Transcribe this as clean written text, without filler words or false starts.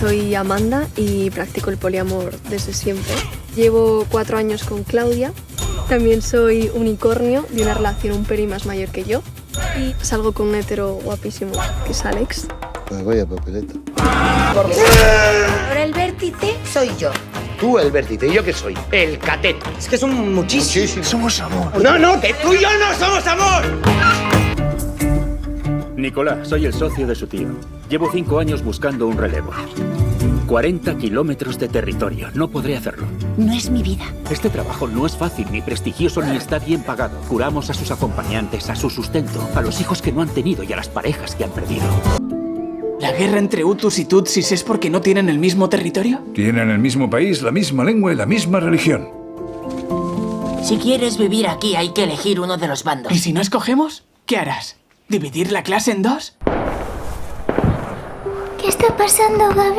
Soy Amanda y practico el poliamor desde siempre. Llevo 4 años con Claudia. También soy unicornio de una relación un pelín más mayor que yo. Y salgo con un hetero guapísimo, que es Alex. Pues vaya papeleta. Ahora el vértice soy yo. Tú el vértice, ¿y yo qué soy? El cateto. Es que son muchísimos. Somos amor. No, que tú y yo no somos amor. Nicolás, soy el socio de su tío. Llevo 5 años buscando un relevo. 40 kilómetros de territorio. No podré hacerlo. No es mi vida. Este trabajo no es fácil, ni prestigioso, ni está bien pagado. Curamos a sus acompañantes, a su sustento, a los hijos que no han tenido y a las parejas que han perdido. ¿La guerra entre Hutus y Tutsis es porque no tienen el mismo territorio? Tienen el mismo país, la misma lengua y la misma religión. Si quieres vivir aquí hay que elegir uno de los bandos. ¿Y si no escogemos? ¿Qué harás? ¿Dividir la clase en 2? ¿Qué está pasando, Gaby?